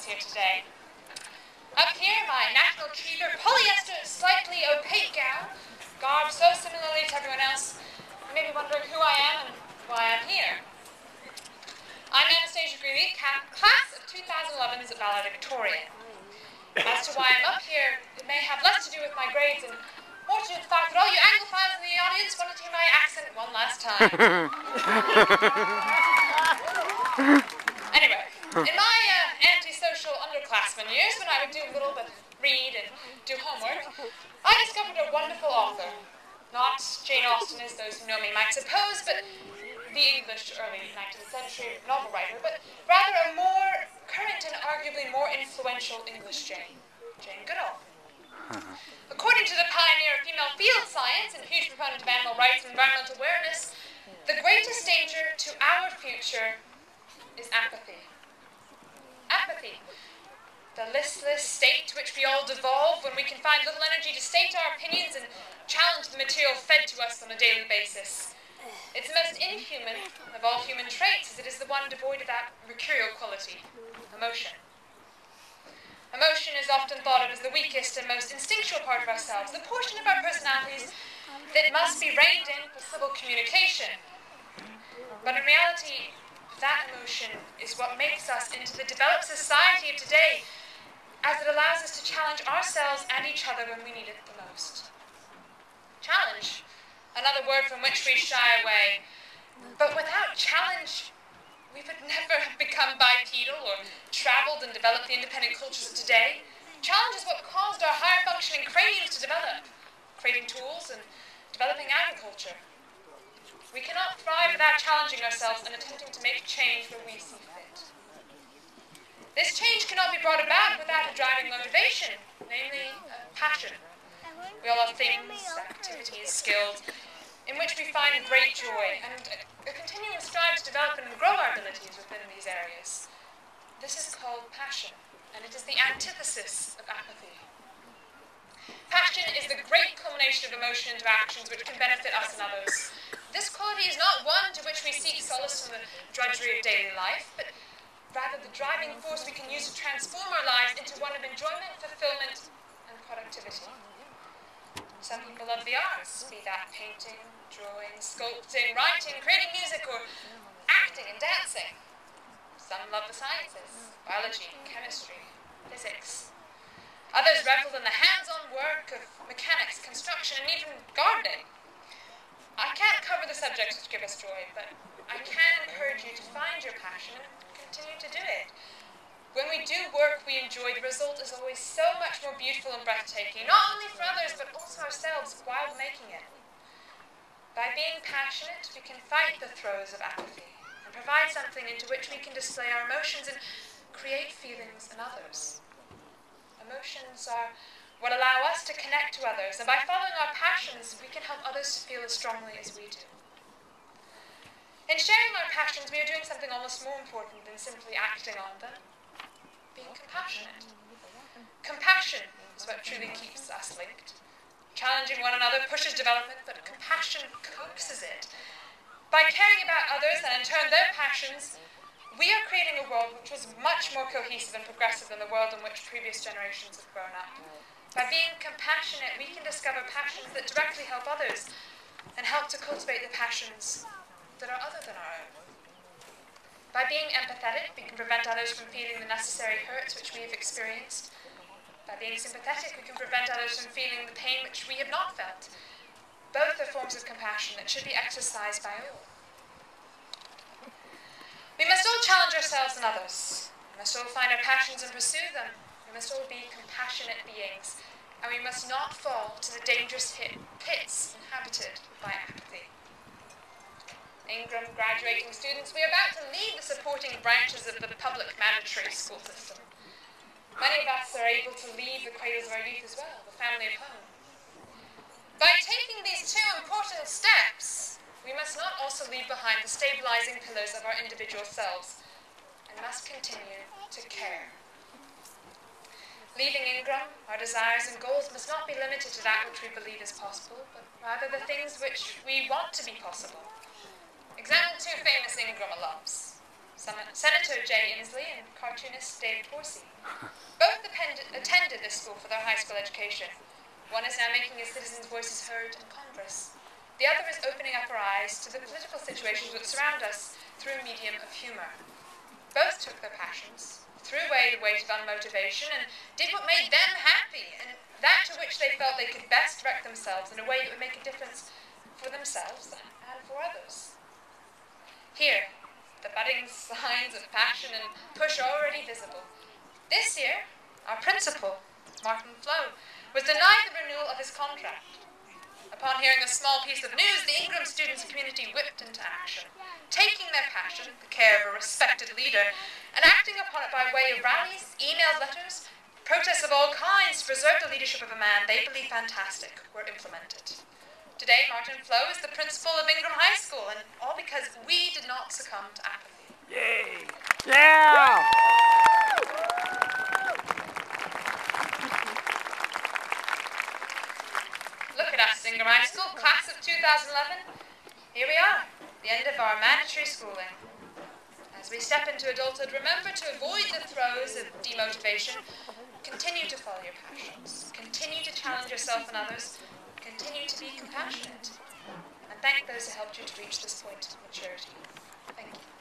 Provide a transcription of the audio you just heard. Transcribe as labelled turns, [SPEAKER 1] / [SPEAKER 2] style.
[SPEAKER 1] here today. Up here, my National Treater polyester slightly opaque gown, garbed so similarly to everyone else, you may be wondering who I am and why I'm here. I'm Anastasia Greeley, class of 2011's valedictorian. As to why I'm up here, it may have less to do with my grades and more to do with the fact that all you Anglophiles in the audience want to hear my accent one last time. Anyway, in my antisocial underclassmen years, when I would do a little bit, read and do homework, I discovered a wonderful author. Not Jane Austen, as those who know me might suppose, but the English early 19th century novel writer, but rather a more current and arguably more influential English Jane Goodall. According to the pioneer of female field science and huge proponent of animal rights and environmental awareness, the greatest danger to our future is apathy. Apathy. The listless state to which we all devolve when we can find little energy to state our opinions and challenge the material fed to us on a daily basis. It's the most inhuman of all human traits, as it is the one devoid of that mercurial quality, emotion. Emotion is often thought of as the weakest and most instinctual part of ourselves, the portion of our personalities that must be reined in for civil communication. But in reality, that emotion is what makes us into the developed society of today, as it allows us to challenge ourselves and each other when we need it the most. Challenge, another word from which we shy away. But without challenge, we would never have become bipedal or traveled and developed the independent cultures of today. Challenge is what caused our higher functioning craniums to develop, creating tools and developing agriculture. We cannot thrive without challenging ourselves and attempting to make change where we see fit. This change cannot be brought about without a driving motivation, namely passion. We all have things, activities, skills, in which we find great joy, and a continuous strive to develop and grow our abilities within these areas. This is called passion, and it is the antithesis of apathy. Passion is the great culmination of emotion into actions which can benefit us and others. This quality is not one to which we seek solace from the drudgery of daily life, but rather the driving force we can use to transform our lives into one of enjoyment, fulfillment, and productivity. Some people love the arts, be that painting, drawing, sculpting, writing, creating music, or acting and dancing. Some love the sciences, biology, chemistry, physics. Others revel in the hands-on work of mechanics, construction, and even gardening. I can't cover the subjects which give us joy, but I can encourage you to find your passion and continue to do it. When we do work we enjoy, the result is always so much more beautiful and breathtaking, not only for others, but also ourselves while making it. By being passionate, we can fight the throes of apathy and provide something into which we can display our emotions and create feelings in others. Emotions are what allow us to connect to others, and by following our passions, we can help others to feel as strongly as we do. In sharing our passions, we are doing something almost more important than simply acting on them. Being compassionate. Compassion is what truly keeps us linked. Challenging one another pushes development, but compassion coaxes it. By caring about others and in turn their passions, we are creating a world which was much more cohesive and progressive than the world in which previous generations have grown up. By being compassionate, we can discover passions that directly help others and help to cultivate the passions that are other than our own. By being empathetic, we can prevent others from feeling the necessary hurts which we have experienced. By being sympathetic, we can prevent others from feeling the pain which we have not felt. Both are forms of compassion that should be exercised by all. We must all challenge ourselves and others. We must all find our passions and pursue them. We must all be compassionate beings, and we must not fall to the dangerous pits inhabited by apathy. Ingram graduating students, we are about to leave the supporting branches of the public mandatory school system. Many of us are able to leave the cradles of our youth as well, the family of home. By taking these two important steps, we must not also leave behind the stabilizing pillars of our individual selves, and must continue to care. Leaving Ingram, our desires and goals must not be limited to that which we believe is possible, but rather the things which we want to be possible. Examine two famous Ingram alums, Senator Jay Inslee and cartoonist Dave Horsey. Both attended this school for their high school education. One is now making his citizens' voices heard in Congress. The other is opening up our eyes to the political situations that surround us through a medium of humour. Both took their passions, threw away the weight of unmotivation, and did what made them happy, and that to which they felt they could best direct themselves in a way that would make a difference for themselves and for others. Here, the budding signs of passion and push are already visible. This year, our principal, Martin Flo, was denied the renewal of his contract. Upon hearing a small piece of news, the Ingram students and community whipped into action, taking their passion, the care of a respected leader, and acting upon it by way of rallies, emails, letters, protests of all kinds to preserve the leadership of a man they believe fantastic were implemented. Today, Martin Flo is the principal of Ingram High School, and all because we did not succumb to apathy.
[SPEAKER 2] Yay! Yeah!
[SPEAKER 1] Look at us, Ingram High School, class of 2011. Here we are, the end of our mandatory schooling. As we step into adulthood, remember to avoid the throes of demotivation. Continue to follow your passions. Continue to challenge yourself and others. Continue to be compassionate. And thank those who helped you to reach this point of maturity. Thank you.